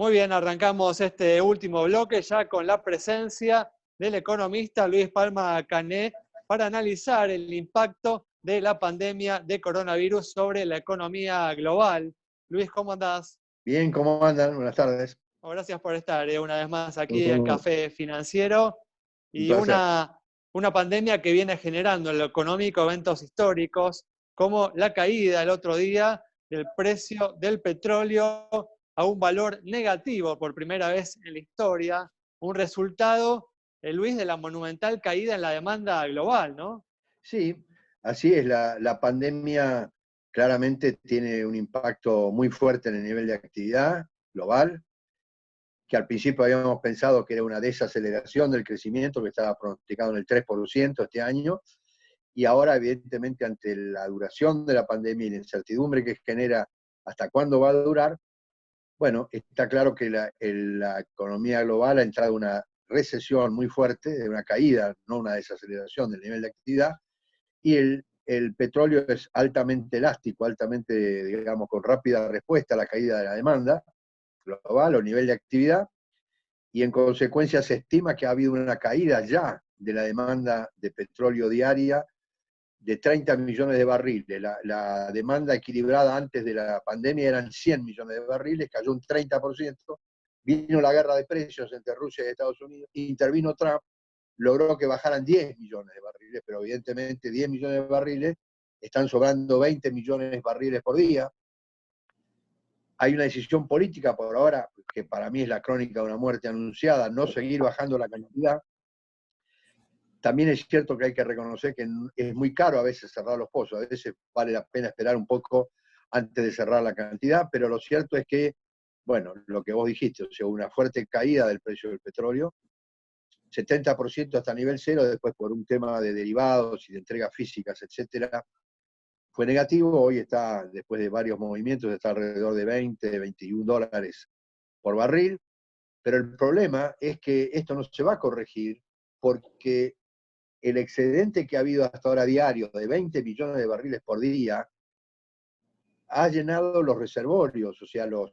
Muy bien, arrancamos este último bloque ya con la presencia del economista Luis Palma Cané para analizar el impacto de la pandemia de coronavirus sobre la economía global. Luis, ¿cómo andás? Bien, ¿cómo andan? Buenas tardes. Bueno, gracias por estar una vez más aquí en Un Café Financiero. Y placer. una pandemia que viene generando en lo económico eventos históricos, como la caída el otro día del precio del petróleo a un valor negativo por primera vez en la historia, un resultado, Luis, de la monumental caída en la demanda global, ¿no? Sí, así es. La pandemia claramente tiene un impacto muy fuerte en el nivel de actividad global, que al principio habíamos pensado que era una desaceleración del crecimiento que estaba pronosticado en el 3% este año, y ahora evidentemente ante la duración de la pandemia y la incertidumbre que genera hasta cuándo va a durar, bueno, está claro que la economía global ha entrado en una recesión muy fuerte, de una caída, no una desaceleración del nivel de actividad, y el petróleo es altamente elástico, altamente, digamos, con rápida respuesta a la caída de la demanda global o nivel de actividad, y en consecuencia se estima que ha habido una caída ya de la demanda de petróleo diaria de 30 millones de barriles. La demanda equilibrada antes de la pandemia eran 100 millones de barriles, cayó un 30%, vino la guerra de precios entre Rusia y Estados Unidos, intervino Trump, logró que bajaran 10 millones de barriles, pero evidentemente 10 millones de barriles están sobrando 20 millones de barriles por día. Hay una decisión política por ahora, que para mí es la crónica de una muerte anunciada, no seguir bajando la cantidad. También es cierto que hay que reconocer que es muy caro a veces cerrar los pozos, a veces vale la pena esperar un poco antes de cerrar la cantidad, pero lo cierto es que, bueno, lo que vos dijiste, o sea, una fuerte caída del precio del petróleo, 70% hasta nivel cero, después por un tema de derivados y de entregas físicas, etcétera, fue negativo. Hoy está, después de varios movimientos, está alrededor de 20, 21 dólares por barril, pero el problema es que esto no se va a corregir porque el excedente que ha habido hasta ahora diario de 20 millones de barriles por día ha llenado los reservorios, o sea, los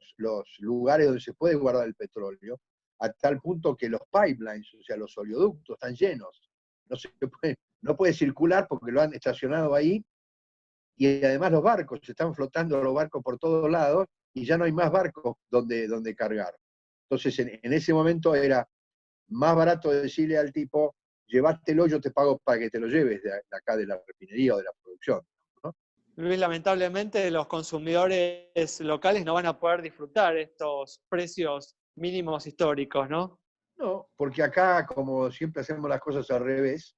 lugares donde se puede guardar el petróleo, a tal punto que los pipelines, o sea, los oleoductos, están llenos. No puede circular porque lo han estacionado ahí, y además los barcos, se están flotando los barcos por todos lados, y ya no hay más barcos donde cargar. Entonces, en ese momento era más barato decirle al tipo, llévatelo, yo te pago para que te lo lleves de acá de la refinería o de la producción, ¿no? Luis, lamentablemente los consumidores locales no van a poder disfrutar estos precios mínimos históricos, ¿no? No, porque acá, como siempre hacemos las cosas al revés,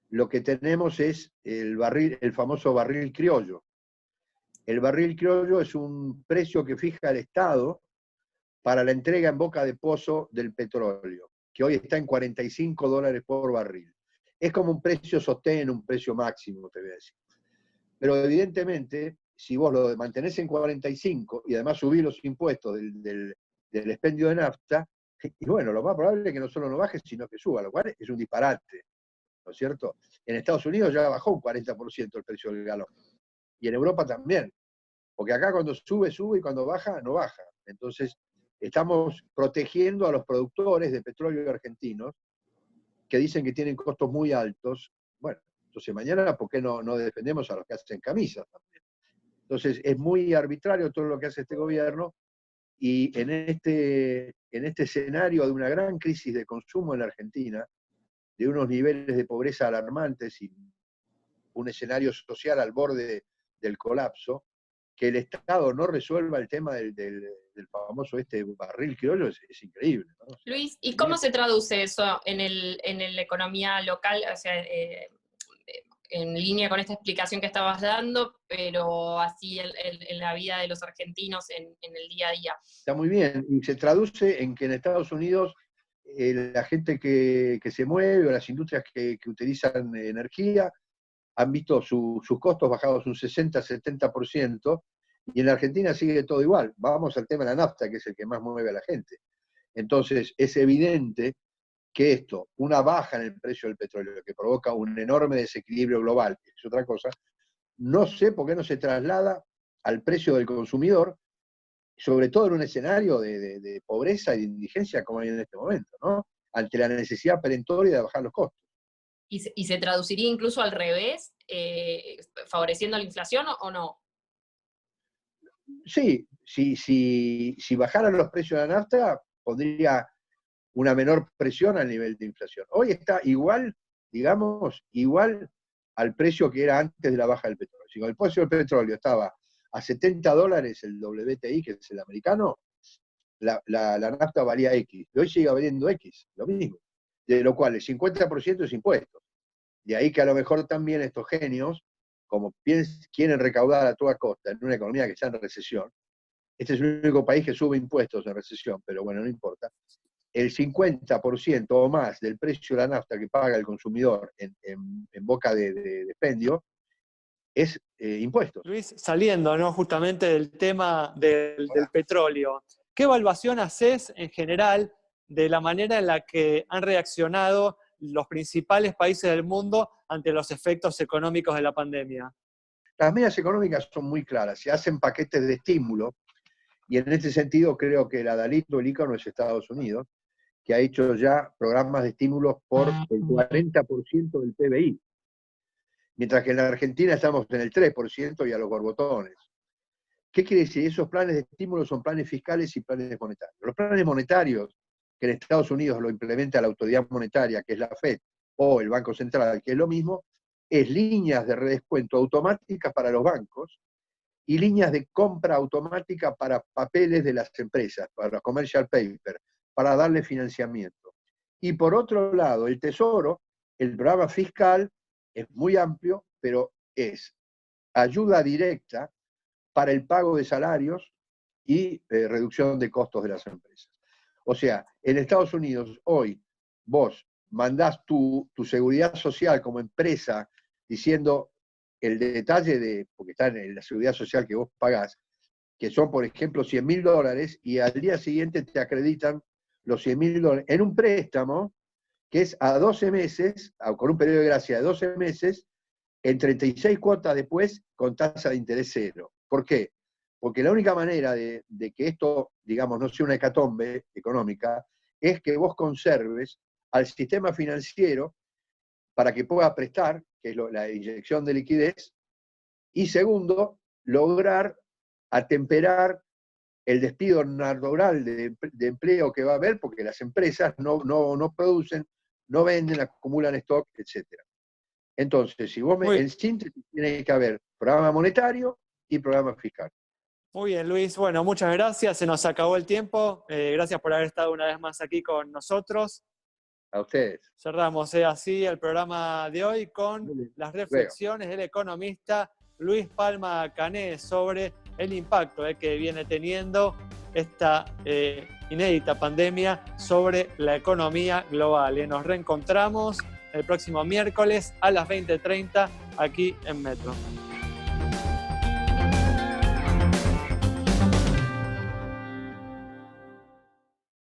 lo que tenemos es el barril, el famoso barril criollo. El barril criollo es un precio que fija el Estado para la entrega en boca de pozo del petróleo, que hoy está en 45 dólares por barril. Es como un precio sostén, un precio máximo, te voy a decir. Pero evidentemente, si vos lo mantenés en 45 y además subís los impuestos del expendio de nafta, y bueno, lo más probable es que no solo no baje, sino que suba, lo cual es un disparate, ¿no es cierto? En Estados Unidos ya bajó un 40% el precio del galón, y en Europa también, porque acá cuando sube, sube, y cuando baja, no baja. Entonces, estamos protegiendo a los productores de petróleo argentinos, que dicen que tienen costos muy altos. Bueno, entonces mañana, ¿por qué no defendemos a los que hacen camisas también? Entonces, es muy arbitrario todo lo que hace este gobierno, y en este escenario de una gran crisis de consumo en la Argentina, de unos niveles de pobreza alarmantes y un escenario social al borde del colapso, que el Estado no resuelva el tema del famoso barril criollo es increíble, ¿no? O sea, Luis, ¿y cómo se traduce eso en la economía local? O sea, en línea con esta explicación que estabas dando, pero así en la vida de los argentinos en el día a día. está muy bien, y se traduce en que en Estados Unidos la gente que se mueve o las industrias que utilizan energía han visto sus costos bajados un 60-70%, y en la Argentina sigue todo igual. Vamos al tema de la nafta, que es el que más mueve a la gente. Entonces, es evidente que esto, una baja en el precio del petróleo, que provoca un enorme desequilibrio global, que es otra cosa, no sé por qué no se traslada al precio del consumidor, sobre todo en un escenario de pobreza y de indigencia como hay en este momento, ¿no? Ante la necesidad perentoria de bajar los costos. ¿Y se traduciría incluso al revés, favoreciendo la inflación o no? Sí, si bajaran los precios de la nafta, pondría una menor presión al nivel de inflación. Hoy está igual, digamos, igual al precio que era antes de la baja del petróleo. Si con el precio del petróleo estaba a $70 el WTI, que es el americano, la nafta valía X. Y hoy sigue valiendo X, lo mismo. De lo cual el 50% es impuestos. De ahí que a lo mejor también estos genios, como quieren recaudar a toda costa en una economía que está en recesión, este es el único país que sube impuestos en recesión, pero bueno, no importa, el 50% o más del precio de la nafta que paga el consumidor en boca de expendio es impuestos. Luis, saliendo, ¿no?, justamente del tema del petróleo, ¿qué evaluación haces en general de la manera en la que han reaccionado los principales países del mundo ante los efectos económicos de la pandemia? Las medidas económicas son muy claras, se hacen paquetes de estímulo, y en este sentido creo que el adalid o el ícono es Estados Unidos, que ha hecho ya programas de estímulos por el 40% del PBI, mientras que en la Argentina estamos en el 3% y a los borbotones. ¿Qué quiere decir? Esos planes de estímulo son planes fiscales y planes monetarios. Los planes monetarios, que en Estados Unidos lo implementa la autoridad monetaria, que es la FED, o el Banco Central, que es lo mismo, es líneas de redescuento automáticas para los bancos y líneas de compra automática para papeles de las empresas, para los commercial papers, para darle financiamiento. Y por otro lado, el Tesoro, el programa fiscal es muy amplio, pero es ayuda directa para el pago de salarios y reducción de costos de las empresas. O sea, en Estados Unidos hoy vos mandás tu seguridad social como empresa diciendo el detalle porque está en la seguridad social que vos pagás, que son, por ejemplo, $100.000, y al día siguiente te acreditan los $100.000 en un préstamo que es a 12 meses, con un periodo de gracia de 12 meses, en 36 cuotas después, con tasa de interés cero. ¿Por qué? Porque la única manera de que esto, digamos, no sea una hecatombe económica, es que vos conserves al sistema financiero para que pueda prestar, que es la inyección de liquidez, y segundo, lograr atemperar el despido natural de empleo que va a haber, porque las empresas no producen, no venden, acumulan stock, etc. Entonces, si vos en síntesis, tiene que haber programa monetario y programa fiscal. Muy bien, Luis. Bueno, muchas gracias. Se nos acabó el tiempo. Gracias por haber estado una vez más aquí con nosotros. A ustedes. Cerramos así el programa de hoy con las reflexiones del economista Luis Palma Cané sobre el impacto que viene teniendo esta inédita pandemia sobre la economía global. Nos reencontramos el próximo miércoles a las 20:30 aquí en Metro.